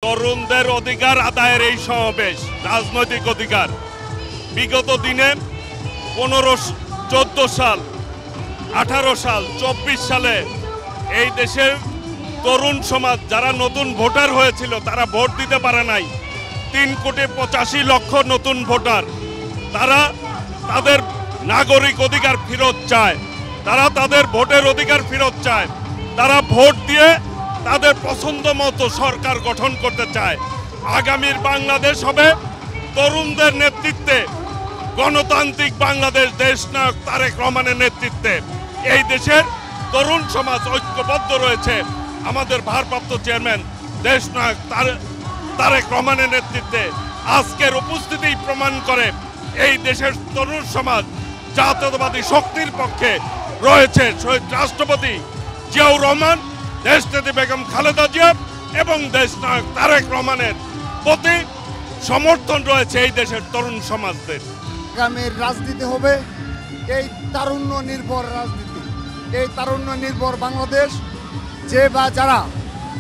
তরুণদের অধিকার আদায়ের এই সমাবেশ রাজনৈতিক অধিকার বিগত দিনে 15-14 সাল 18 সাল 24 সালে এই দেশের তরুণ সমাজ যারা নতুন ভোটার হয়েছিল তারা ভোট দিতে পারে নাই। 3,85,00,000 নতুন ভোটার, তারা তাদের নাগরিক অধিকার ফেরত চায়, তারা তাদের ভোটের অধিকার ফেরত চায়, তারা ভোট দিয়ে তাদের পছন্দ মতো সরকার গঠন করতে চায়। আগামীর বাংলাদেশ হবে তরুণদের নেতৃত্বে, গণতান্ত্রিক বাংলাদেশ দেশনায়ক তারেক রহমানের নেতৃত্বে। এই দেশের তরুণ সমাজ ঐক্যবদ্ধ রয়েছে আমাদের ভারপ্রাপ্ত চেয়ারম্যান দেশনায়ক তারেক রহমানের নেতৃত্বে। আজকের উপস্থিতি প্রমাণ করে এই দেশের তরুণ সমাজ জাতীয়তাবাদী শক্তির পক্ষে রয়েছে। শহীদ রাষ্ট্রপতি জিয়াউর রহমান, দেশনেত্রী বেগম খালেদা জিয়া এবং দেশনায়ক তারেক রহমানের প্রতি সমর্থন রয়েছে এই দেশের তরুণ সমাজদের। আগামীর রাজনীতি হবে এই তারুণ্য নির্ভর রাজনীতি, এই তারুণ্য নির্ভর বাংলাদেশ। যে বা যারা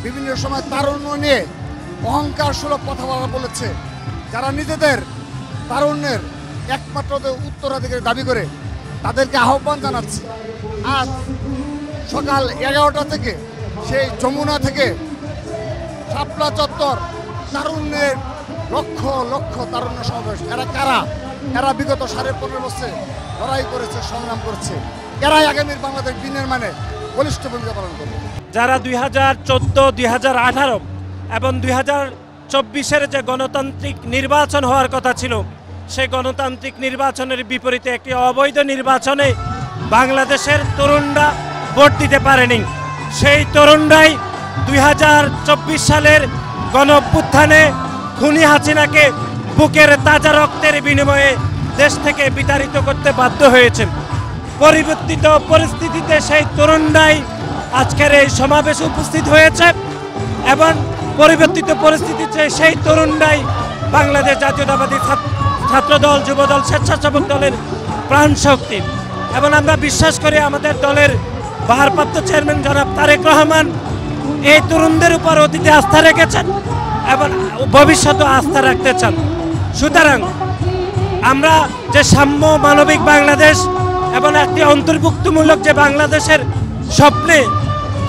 বিভিন্ন সময় তারুণ্য নিয়ে অহংকার সুলভ কথাবার্তা বলেছে, যারা নিজেদের তারুণ্যের একমাত্র উত্তরাধিকারী দাবি করে, তাদেরকে আহ্বান জানাচ্ছি। আজ সকাল 11টা থেকে সেই যমুনা থেকে শাপলা চত্বর তারুণ্যের লক্ষ লক্ষ তারুণ্য সমাবেশ। এরা কারা? এরা বিগত 15.5 বছর লড়াই করেছে, সংগ্রাম করেছে। এরাই আগামীর বাংলাদেশ বিনির্মাণে বলিষ্ঠ ভূমিকা পালন করবে। যারা 2014, 2018 এবং 2024-এর যে গণতান্ত্রিক নির্বাচন হওয়ার কথা ছিল, সেই গণতান্ত্রিক নির্বাচনের বিপরীতে একটি অবৈধ নির্বাচনে বাংলাদেশের তরুণরা ভোট দিতে পারেনি। সেই তরুণরাই 2024 সালের গণঅভ্যুত্থানে খুনি হাসিনাকে বুকের তাজা রক্তের বিনিময়ে দেশ থেকে বিতাড়িত করতে বাধ্য হয়েছে। পরিবর্তিত পরিস্থিতিতে সেই তরুণরাই আজকের এই সমাবেশে উপস্থিত হয়েছে এবং পরিবর্তিত পরিস্থিতিতে সেই তরুণরাই বাংলাদেশ জাতীয়তাবাদী ছাত্রদল, যুবদল, স্বেচ্ছাসেবক দলের প্রাণ শক্তি। এবং আমরা বিশ্বাস করি আমাদের দলের ভারপ্রাপ্ত চেয়ারম্যান জনাব তারেক রহমান এই তরুণদের উপর অতীতে আস্থা রেখেছেন এবং ভবিষ্যতে আস্থা রাখতে চান। সুতরাং আমরা যে সাম্য মানবিক বাংলাদেশ এবং একটি অন্তর্ভুক্তমূলক যে বাংলাদেশের স্বপ্নে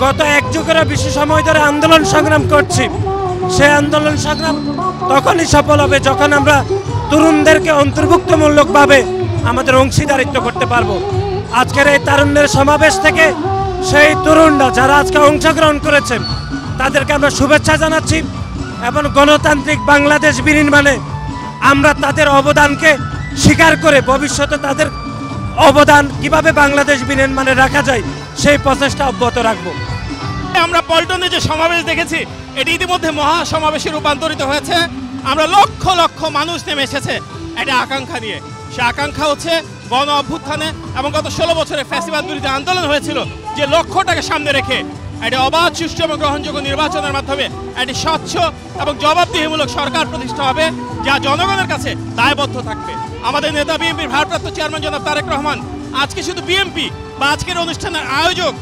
গত 1 যুগেরও বেশি সময় ধরে আন্দোলন সংগ্রাম করছি, সেই আন্দোলন সংগ্রাম তখনই সফল হবে যখন আমরা তরুণদেরকে অন্তর্ভুক্তমূলকভাবে আমাদের অংশীদারিত্ব করতে পারবো। আজকের এই তারুণ্যের সমাবেশ থেকে সেই তরুণরা যারা আজকে অংশগ্রহণ করেছেন তাদেরকে আমরা শুভেচ্ছা জানাচ্ছি এবং গণতান্ত্রিক বাংলাদেশ বিনির্মাণে আমরা তাদের অবদানকে স্বীকার করে ভবিষ্যতে তাদের অবদান কিভাবে বাংলাদেশ বিনির্মাণে রাখা যায় সেই প্রচেষ্টা অব্যাহত রাখবো। আমরা পল্টনে যে সমাবেশ দেখেছি এটি ইতিমধ্যে মহা সমাবেশে রূপান্তরিত হয়েছে। আমরা লক্ষ লক্ষ মানুষ নেমে এসেছে একটা আকাঙ্ক্ষা নিয়ে। সে আকাঙ্ক্ষা হচ্ছে গণ অভ্যুত্থানে এবং গত 16 বছরে ফ্যাসিবাদ বিরোধী আন্দোলন হয়েছিল যে লক্ষ্যটাকে সামনে রেখে একটি অবাধ, সুষ্ঠু এবং গ্রহণযোগ্য নির্বাচনের মাধ্যমে একটি স্বচ্ছ এবং জবাবদিহিমূলক সরকার প্রতিষ্ঠা হবে যা জনগণের কাছে দায়বদ্ধ থাকবে। আমাদের নেতা বিএনপির ভারপ্রাপ্ত চেয়ারম্যান জনাব তারেক রহমান আজকে শুধু বিএনপি বা আজকের অনুষ্ঠানের আয়োজক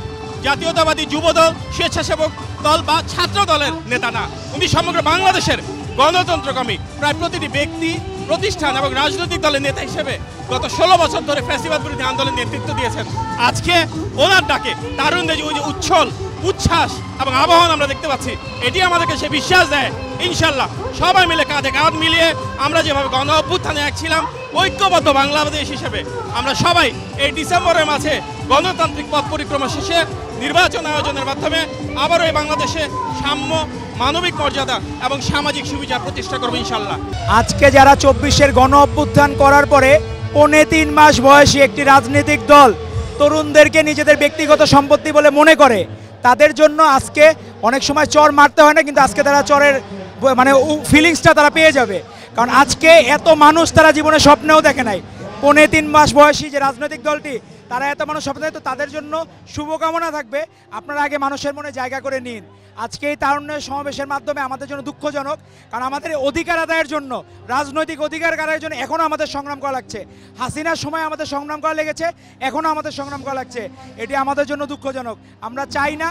জাতীয়তাবাদী যুবদল, স্বেচ্ছাসেবক দল বা ছাত্র দলের নেতা না, উনি সমগ্র বাংলাদেশের গণতন্ত্রকামী প্রায় প্রতিটি ব্যক্তি, প্রতিষ্ঠান এবং রাজনৈতিক দলের নেতা হিসেবে গত 16 বছর ধরে ফ্যাসিবাদ বিরোধী আন্দোলনের নেতৃত্ব দিয়েছেন। আজকে ওনার ডাকে তারুণদের যে উচ্ছ্বল উচ্ছ্বাস এবং আবহাওয়া আমরা দেখতে পাচ্ছি, এটি আমাদেরকে সে বিশ্বাস দেয় ইনশাল্লাহ সবাই মিলে কাঁধে কাঁধ মিলিয়ে আমরা যেভাবে গণ অভ্যুত্থানে এক ছিলাম ঐক্যবদ্ধ বাংলাদেশ হিসেবে আমরা সবাই এই ডিসেম্বরের মাঝে গণতান্ত্রিক পথ পরিক্রমা শেষে নির্বাচন আয়োজনের মাধ্যমে আবারও এই বাংলাদেশে সাম্য, মানবিক মর্যাদা এবং সামাজিক সুবিধা প্রতিষ্ঠা করবো ইনশাল্লাহ। আজকে যারা 24-এর গণ অভ্যুত্থান করার পরে 3.5 মাস বয়সী একটি রাজনৈতিক দল তরুণদেরকে নিজেদের ব্যক্তিগত সম্পত্তি বলে মনে করে, তাদের জন্য আজকে অনেক সময় চর মারতে হয় না, কিন্তু আজকে তারা চরের মানে ফিলিংসটা তারা পেয়ে যাবে। কারণ আজকে এত মানুষ তারা জীবনে স্বপ্নেও দেখে নাই। 3.5 মাস বয়সী যে রাজনৈতিক দলটি তারা এত মানুষ শপথ তো তাদের জন্য শুভকামনা থাকবে। আপনারা আগে মানুষের মনে জায়গা করে নিন। আজকে এই তারুণ্যের সমাবেশের মাধ্যমে আমাদের জন্য দুঃখজনক, কারণ আমাদের অধিকার আদায়ের জন্য, রাজনৈতিক অধিকার আদায়ের জন্য এখনও আমাদের সংগ্রাম করা লাগছে। হাসিনার সময় আমাদের সংগ্রাম করা লেগেছে, এখনও আমাদের সংগ্রাম করা লাগছে। এটি আমাদের জন্য দুঃখজনক। আমরা চাই না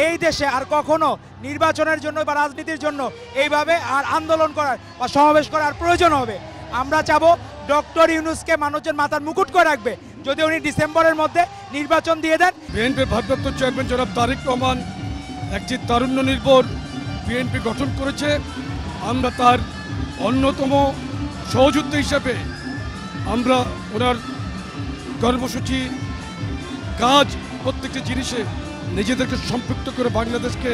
এই দেশে আর কখনো নির্বাচনের জন্য বা রাজনীতির জন্য এইভাবে আর আন্দোলন করার বা সমাবেশ করার প্রয়োজন হবে। আমরা চাবো ডক্টর ইউনূসকে মানুষের মাথার মুকুট করে রাখবে যদি উনি ডিসেম্বরের মধ্যে নির্বাচন দিয়ে দেন। বিএনপির ভারপ্রাপ্ত চেয়ারম্যান জনাব তারেক রহমান একটি তারুণ্য নির্ভর বিএনপি গঠন করেছে। আমরা তার অন্যতম সহযোদ্ধা হিসাবে আমরা ওনার কর্মসূচি, কাজ, প্রত্যেকটি জিনিসে নিজেদেরকে সম্পৃক্ত করে বাংলাদেশকে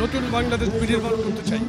নতুন বাংলাদেশ বিনির্মাণ করতে চাই।